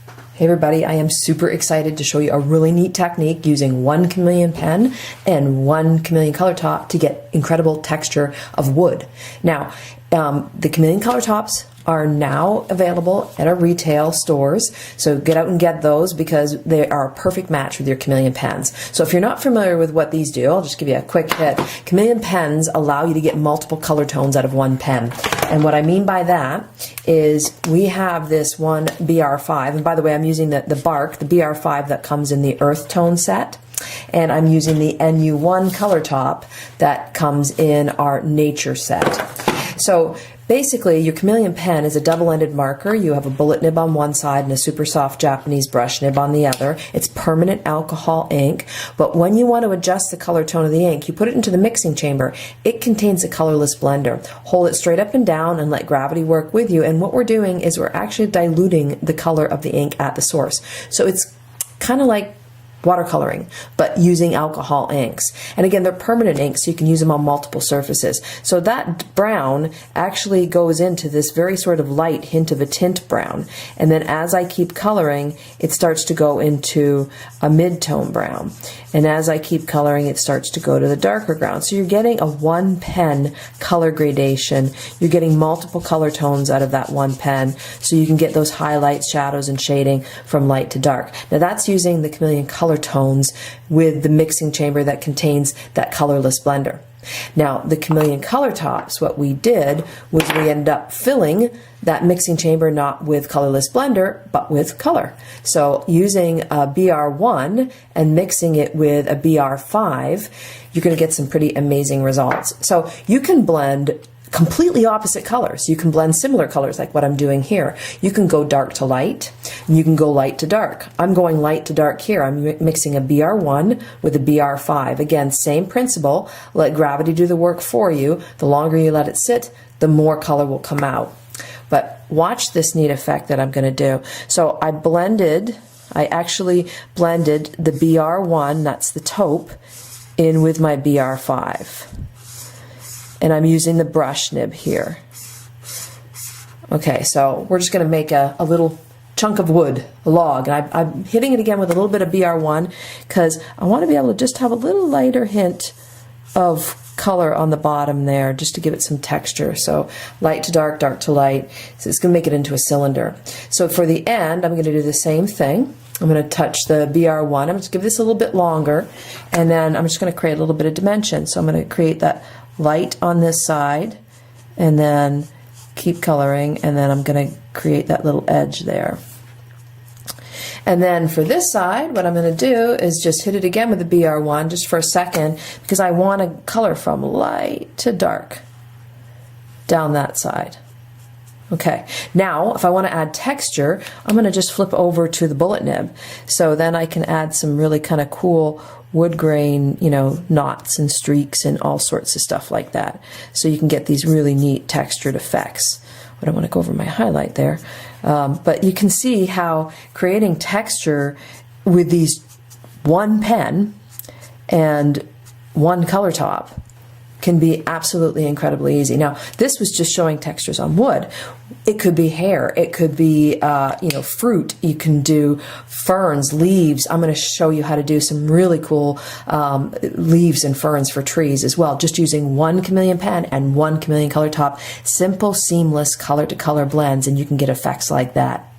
Hey everybody, I am super excited to show you a really neat technique using one Chameleon pen and one Chameleon Color top to get incredible texture of wood. Now, the Chameleon Color tops are now available at our retail stores, so get out and get those because they are a perfect match with your Chameleon pens. So if you're not familiar with what these do, I'll just give you a quick hit. Chameleon pens allow you to get multiple color tones out of one pen. And what I mean by that is we have this one BR5, and by the way, I'm using the bark, the BR5 that comes in the earth tone set, and I'm using the NU1 color top that comes in our nature set. So basically, your Chameleon pen is a double-ended marker. You have a bullet nib on one side and a super soft Japanese brush nib on the other. It's permanent alcohol ink, but when you want to adjust the color tone of the ink, you put it into the mixing chamber. It contains a colorless blender. Hold it straight up and down and let gravity work with you, and what we're doing is we're actually diluting the color of the ink at the source. So it's kind of like watercoloring, but using alcohol inks. And again, they're permanent inks, so you can use them on multiple surfaces. So that brown actually goes into this very sort of light hint of a tint brown. And then as I keep coloring, it starts to go into a mid-tone brown. And as I keep coloring, it starts to go to the darker brown. So you're getting a one pen color gradation. You're getting multiple color tones out of that one pen, so you can get those highlights, shadows, and shading from light to dark. Now that's using the Chameleon Color tones with the mixing chamber that contains that colorless blender. Now the Chameleon Color tops, what we did was we ended up filling that mixing chamber not with colorless blender but with color. So using a BR1 and mixing it with a BR5, you're going to get some pretty amazing results. So you can blend completely opposite colors. You can blend similar colors like what I'm doing here. You can go dark to light, and you can go light to dark. I'm going light to dark here. I'm mixing a BR1 with a BR5. Again, same principle. Let gravity do the work for you. The longer you let it sit, the more color will come out. But watch this neat effect that I'm going to do. So I actually blended the BR1, that's the taupe, in with my BR5. And I'm using the brush nib here. Okay, so we're just going to make a little chunk of wood, a log, and I'm hitting it again with a little bit of BR1 because I want to be able to just have a little lighter hint of color on the bottom there just to give it some texture. So light to dark, dark to light. So it's going to make it into a cylinder. So for the end, I'm going to do the same thing. I'm going to touch the BR1. I'm going to give this a little bit longer, and then I'm just going to create a little bit of dimension. So I'm going to create that light on this side and then keep coloring, and then I'm going to create that little edge there. And then for this side, what I'm going to do is just hit it again with the BR1 just for a second because I want to color from light to dark down that side. Okay, now if I want to add texture, I'm going to just flip over to the bullet nib. So then I can add some really kind of cool wood grain, knots and streaks and all sorts of stuff like that. So you can get these really neat textured effects. I don't want to go over my highlight there. But you can see how creating texture with these one pen and one color top can be absolutely incredibly easy. Now, this was just showing textures on wood. It could be hair. It could be, fruit. You can do ferns, leaves. I'm going to show you how to do some really cool leaves and ferns for trees as well, just using one Chameleon pen and one Chameleon Color top. Simple, seamless color-to-color blends, and you can get effects like that.